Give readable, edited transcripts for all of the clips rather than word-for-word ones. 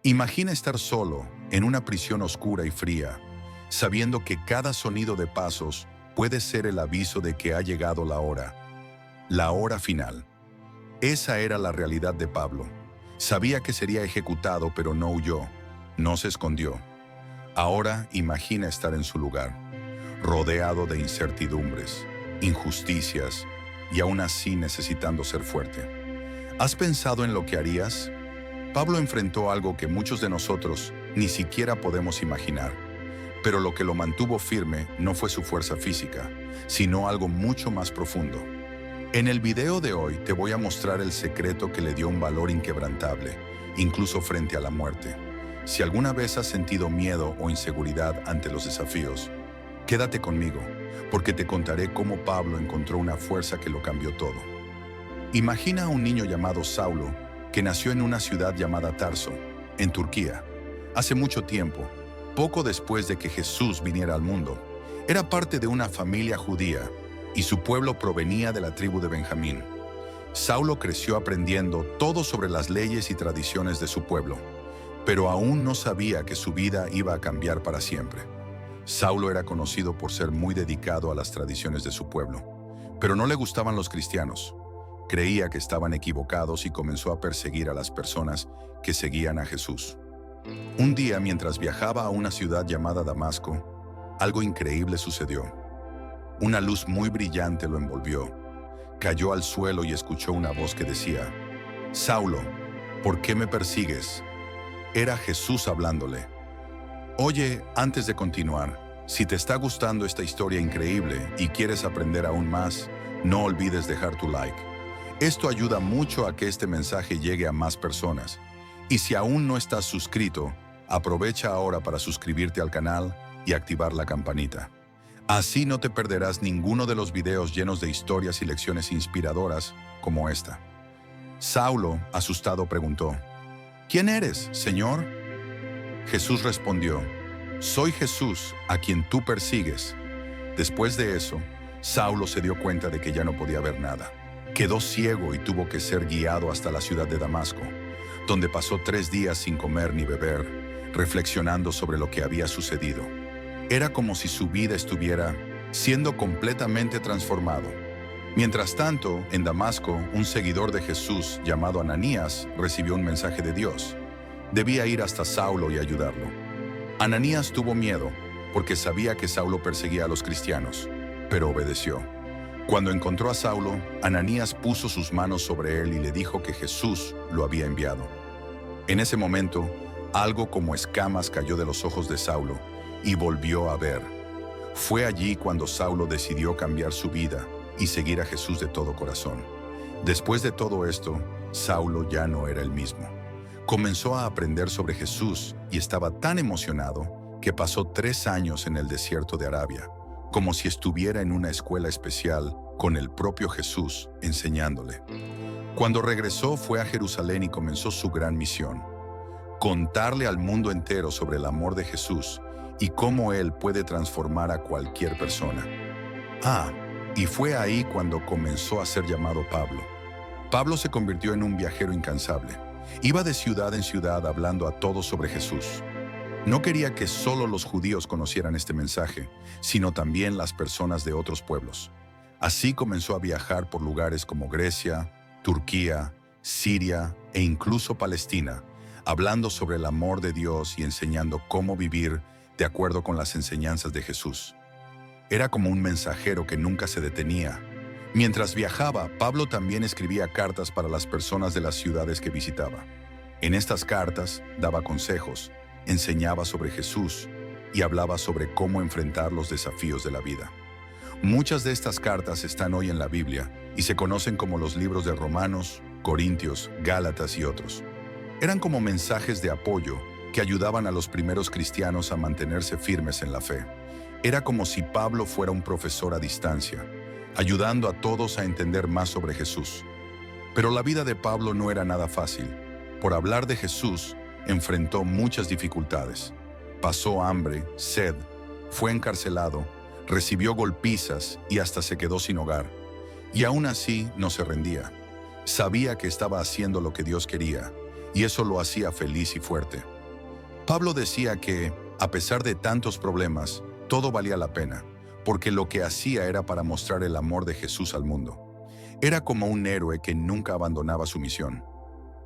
Imagina estar solo, en una prisión oscura y fría, sabiendo que cada sonido de pasos puede ser el aviso de que ha llegado la hora final. Esa era la realidad de Pablo. Sabía que sería ejecutado, pero no huyó, no se escondió. Ahora imagina estar en su lugar, rodeado de incertidumbres, injusticias y aún así necesitando ser fuerte. ¿Has pensado en lo que harías? Pablo enfrentó algo que muchos de nosotros ni siquiera podemos imaginar, pero lo que lo mantuvo firme no fue su fuerza física, sino algo mucho más profundo. En el video de hoy te voy a mostrar el secreto que le dio un valor inquebrantable, incluso frente a la muerte. Si alguna vez has sentido miedo o inseguridad ante los desafíos, quédate conmigo, porque te contaré cómo Pablo encontró una fuerza que lo cambió todo. Imagina a un niño llamado Saulo, que nació en una ciudad llamada Tarso, en Turquía. Hace mucho tiempo, poco después de que Jesús viniera al mundo, era parte de una familia judía y su pueblo provenía de la tribu de Benjamín. Saulo creció aprendiendo todo sobre las leyes y tradiciones de su pueblo, pero aún no sabía que su vida iba a cambiar para siempre. Saulo era conocido por ser muy dedicado a las tradiciones de su pueblo, pero no le gustaban los cristianos. Creía que estaban equivocados y comenzó a perseguir a las personas que seguían a Jesús. Un día, mientras viajaba a una ciudad llamada Damasco, algo increíble sucedió. Una luz muy brillante lo envolvió. Cayó al suelo y escuchó una voz que decía: «Saulo, ¿por qué me persigues?». Era Jesús hablándole. Oye, antes de continuar, si te está gustando esta historia increíble y quieres aprender aún más, no olvides dejar tu like. Esto ayuda mucho a que este mensaje llegue a más personas. Y si aún no estás suscrito, aprovecha ahora para suscribirte al canal y activar la campanita. Así no te perderás ninguno de los videos llenos de historias y lecciones inspiradoras como esta. Saulo, asustado, preguntó: «¿Quién eres, Señor?». Jesús respondió: «Soy Jesús, a quien tú persigues». Después de eso, Saulo se dio cuenta de que ya no podía ver nada. Quedó ciego y tuvo que ser guiado hasta la ciudad de Damasco, donde pasó 3 días sin comer ni beber, reflexionando sobre lo que había sucedido. Era como si su vida estuviera siendo completamente transformado. Mientras tanto, en Damasco, un seguidor de Jesús llamado Ananías recibió un mensaje de Dios. Debía ir hasta Saulo y ayudarlo. Ananías tuvo miedo porque sabía que Saulo perseguía a los cristianos, pero obedeció. Cuando encontró a Saulo, Ananías puso sus manos sobre él y le dijo que Jesús lo había enviado. En ese momento, algo como escamas cayó de los ojos de Saulo y volvió a ver. Fue allí cuando Saulo decidió cambiar su vida y seguir a Jesús de todo corazón. Después de todo esto, Saulo ya no era el mismo. Comenzó a aprender sobre Jesús y estaba tan emocionado que pasó 3 años en el desierto de Arabia, como si estuviera en una escuela especial con el propio Jesús enseñándole. Cuando regresó, fue a Jerusalén y comenzó su gran misión: contarle al mundo entero sobre el amor de Jesús y cómo Él puede transformar a cualquier persona. Y fue ahí cuando comenzó a ser llamado Pablo. Pablo se convirtió en un viajero incansable. Iba de ciudad en ciudad hablando a todos sobre Jesús. No quería que solo los judíos conocieran este mensaje, sino también las personas de otros pueblos. Así comenzó a viajar por lugares como Grecia, Turquía, Siria e incluso Palestina, hablando sobre el amor de Dios y enseñando cómo vivir de acuerdo con las enseñanzas de Jesús. Era como un mensajero que nunca se detenía. Mientras viajaba, Pablo también escribía cartas para las personas de las ciudades que visitaba. En estas cartas daba consejos, enseñaba sobre Jesús y hablaba sobre cómo enfrentar los desafíos de la vida. Muchas de estas cartas están hoy en la Biblia y se conocen como los libros de Romanos, Corintios, Gálatas y otros. Eran como mensajes de apoyo que ayudaban a los primeros cristianos a mantenerse firmes en la fe. Era como si Pablo fuera un profesor a distancia, ayudando a todos a entender más sobre Jesús. Pero la vida de Pablo no era nada fácil. Por hablar de Jesús, enfrentó muchas dificultades. Pasó hambre, sed, fue encarcelado, recibió golpizas y hasta se quedó sin hogar. Y aún así no se rendía. Sabía que estaba haciendo lo que Dios quería y eso lo hacía feliz y fuerte. Pablo decía que, a pesar de tantos problemas, todo valía la pena, porque lo que hacía era para mostrar el amor de Jesús al mundo. Era como un héroe que nunca abandonaba su misión.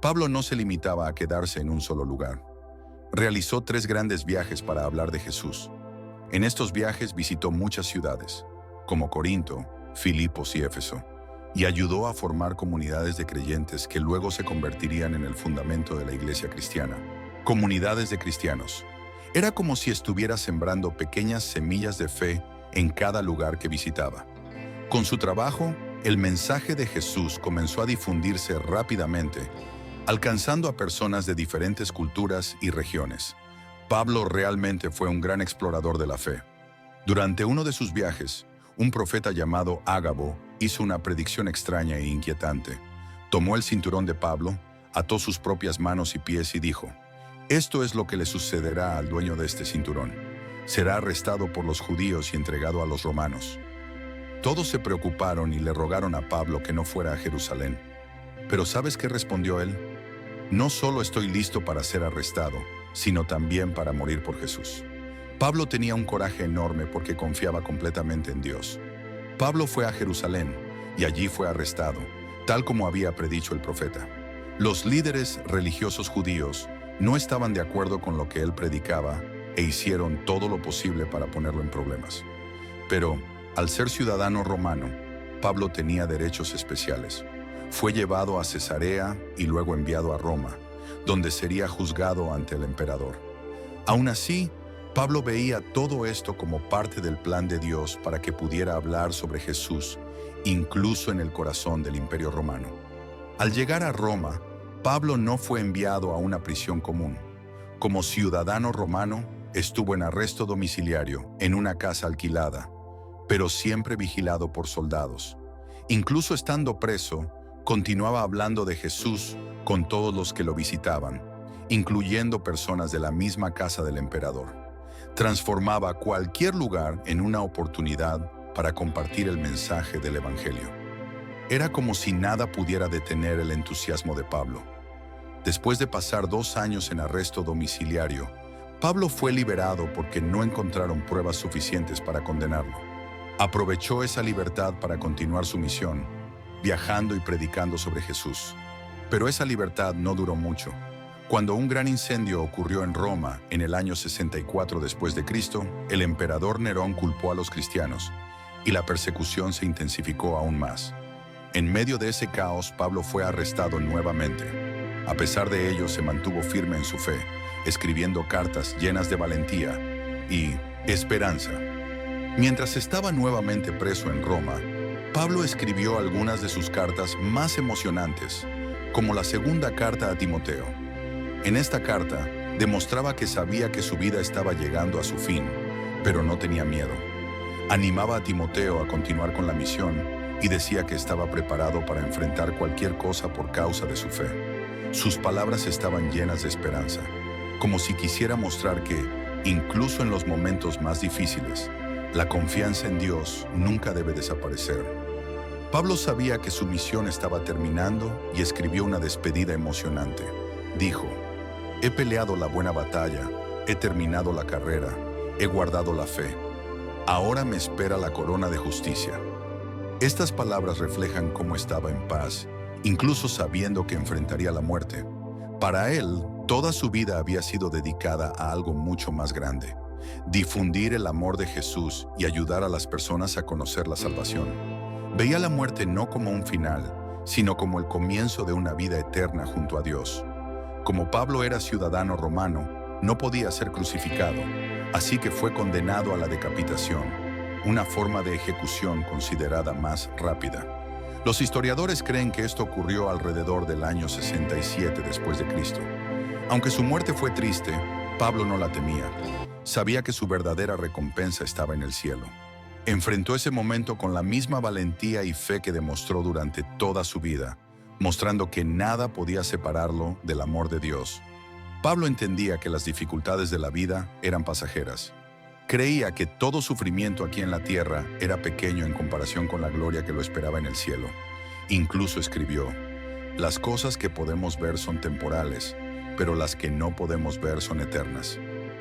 Pablo no se limitaba a quedarse en un solo lugar. Realizó 3 grandes viajes para hablar de Jesús. En estos viajes visitó muchas ciudades, como Corinto, Filipos y Éfeso, y ayudó a formar comunidades de creyentes que luego se convertirían en el fundamento de la iglesia cristiana. Comunidades de cristianos. Era como si estuviera sembrando pequeñas semillas de fe en cada lugar que visitaba. Con su trabajo, el mensaje de Jesús comenzó a difundirse rápidamente, alcanzando a personas de diferentes culturas y regiones. Pablo realmente fue un gran explorador de la fe. Durante uno de sus viajes, un profeta llamado Ágabo hizo una predicción extraña e inquietante. Tomó el cinturón de Pablo, ató sus propias manos y pies y dijo: «Esto es lo que le sucederá al dueño de este cinturón. Será arrestado por los judíos y entregado a los romanos». Todos se preocuparon y le rogaron a Pablo que no fuera a Jerusalén. Pero ¿sabes qué respondió él? «No solo estoy listo para ser arrestado, sino también para morir por Jesús». Pablo tenía un coraje enorme porque confiaba completamente en Dios. Pablo fue a Jerusalén y allí fue arrestado, tal como había predicho el profeta. Los líderes religiosos judíos no estaban de acuerdo con lo que él predicaba e hicieron todo lo posible para ponerlo en problemas. Pero, al ser ciudadano romano, Pablo tenía derechos especiales. Fue llevado a Cesarea y luego enviado a Roma, donde sería juzgado ante el emperador. Aún así, Pablo veía todo esto como parte del plan de Dios para que pudiera hablar sobre Jesús, incluso en el corazón del Imperio Romano. Al llegar a Roma, Pablo no fue enviado a una prisión común. Como ciudadano romano, estuvo en arresto domiciliario en una casa alquilada, pero siempre vigilado por soldados. Incluso estando preso, continuaba hablando de Jesús con todos los que lo visitaban, incluyendo personas de la misma casa del emperador. Transformaba cualquier lugar en una oportunidad para compartir el mensaje del Evangelio. Era como si nada pudiera detener el entusiasmo de Pablo. Después de pasar 2 años en arresto domiciliario, Pablo fue liberado porque no encontraron pruebas suficientes para condenarlo. Aprovechó esa libertad para continuar su misión, viajando y predicando sobre Jesús. Pero esa libertad no duró mucho. Cuando un gran incendio ocurrió en Roma en el año 64 después de Cristo, el emperador Nerón culpó a los cristianos y la persecución se intensificó aún más. En medio de ese caos, Pablo fue arrestado nuevamente. A pesar de ello, se mantuvo firme en su fe, escribiendo cartas llenas de valentía y esperanza. Mientras estaba nuevamente preso en Roma, Pablo escribió algunas de sus cartas más emocionantes, como la segunda carta a Timoteo. En esta carta, demostraba que sabía que su vida estaba llegando a su fin, pero no tenía miedo. Animaba a Timoteo a continuar con la misión y decía que estaba preparado para enfrentar cualquier cosa por causa de su fe. Sus palabras estaban llenas de esperanza, como si quisiera mostrar que, incluso en los momentos más difíciles, la confianza en Dios nunca debe desaparecer. Pablo sabía que su misión estaba terminando y escribió una despedida emocionante. Dijo: «He peleado la buena batalla, he terminado la carrera, he guardado la fe. Ahora me espera la corona de justicia». Estas palabras reflejan cómo estaba en paz, incluso sabiendo que enfrentaría la muerte. Para él, toda su vida había sido dedicada a algo mucho más grande: difundir el amor de Jesús y ayudar a las personas a conocer la salvación. Veía la muerte no como un final, sino como el comienzo de una vida eterna junto a Dios. Como Pablo era ciudadano romano, no podía ser crucificado, así que fue condenado a la decapitación, una forma de ejecución considerada más rápida. Los historiadores creen que esto ocurrió alrededor del año 67 después de Cristo. Aunque su muerte fue triste, Pablo no la temía. Sabía que su verdadera recompensa estaba en el cielo. Enfrentó ese momento con la misma valentía y fe que demostró durante toda su vida, mostrando que nada podía separarlo del amor de Dios. Pablo entendía que las dificultades de la vida eran pasajeras. Creía que todo sufrimiento aquí en la tierra era pequeño en comparación con la gloria que lo esperaba en el cielo. Incluso escribió: «Las cosas que podemos ver son temporales, pero las que no podemos ver son eternas.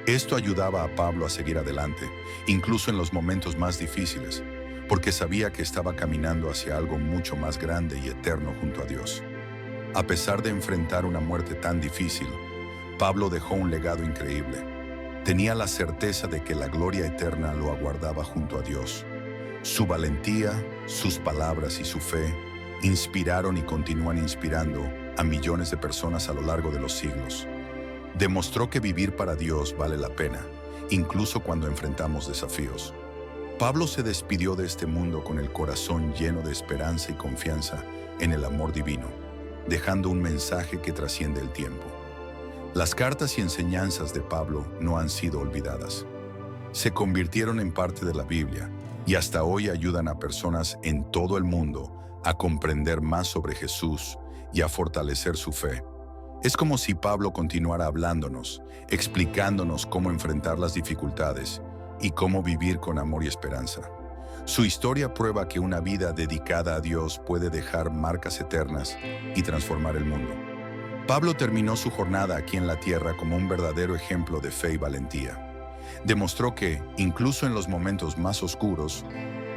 Esto ayudaba a Pablo a seguir adelante, incluso en los momentos más difíciles, porque sabía que estaba caminando hacia algo mucho más grande y eterno junto a Dios. A pesar de enfrentar una muerte tan difícil, Pablo dejó un legado increíble. Tenía la certeza de que la gloria eterna lo aguardaba junto a Dios. Su valentía, sus palabras y su fe inspiraron y continúan inspirando a millones de personas a lo largo de los siglos. Demostró que vivir para Dios vale la pena, incluso cuando enfrentamos desafíos. Pablo se despidió de este mundo con el corazón lleno de esperanza y confianza en el amor divino, dejando un mensaje que trasciende el tiempo. Las cartas y enseñanzas de Pablo no han sido olvidadas. Se convirtieron en parte de la Biblia y hasta hoy ayudan a personas en todo el mundo a comprender más sobre Jesús y a fortalecer su fe. Es como si Pablo continuara hablándonos, explicándonos cómo enfrentar las dificultades y cómo vivir con amor y esperanza. Su historia prueba que una vida dedicada a Dios puede dejar marcas eternas y transformar el mundo. Pablo terminó su jornada aquí en la tierra como un verdadero ejemplo de fe y valentía. Demostró que, incluso en los momentos más oscuros,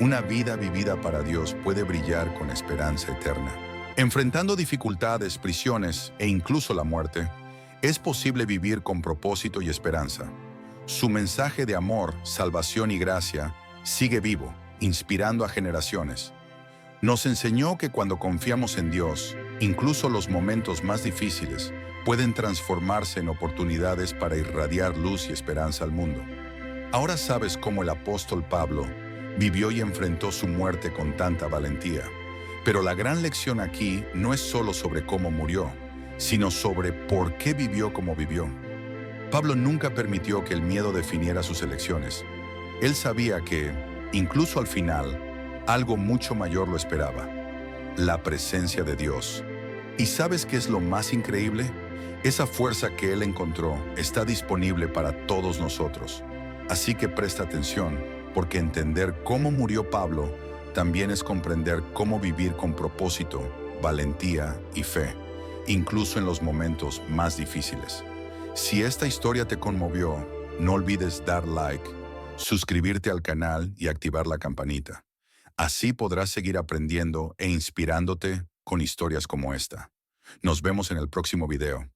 una vida vivida para Dios puede brillar con esperanza eterna. Enfrentando dificultades, prisiones e incluso la muerte, es posible vivir con propósito y esperanza. Su mensaje de amor, salvación y gracia sigue vivo, inspirando a generaciones. Nos enseñó que cuando confiamos en Dios, incluso los momentos más difíciles pueden transformarse en oportunidades para irradiar luz y esperanza al mundo. Ahora sabes cómo el apóstol Pablo vivió y enfrentó su muerte con tanta valentía. Pero la gran lección aquí no es solo sobre cómo murió, sino sobre por qué vivió como vivió. Pablo nunca permitió que el miedo definiera sus elecciones. Él sabía que, incluso al final, algo mucho mayor lo esperaba: la presencia de Dios. ¿Y sabes qué es lo más increíble? Esa fuerza que él encontró está disponible para todos nosotros. Así que presta atención, porque entender cómo murió Pablo también es comprender cómo vivir con propósito, valentía y fe, incluso en los momentos más difíciles. Si esta historia te conmovió, no olvides dar like, suscribirte al canal y activar la campanita. Así podrás seguir aprendiendo e inspirándote con historias como esta. Nos vemos en el próximo video.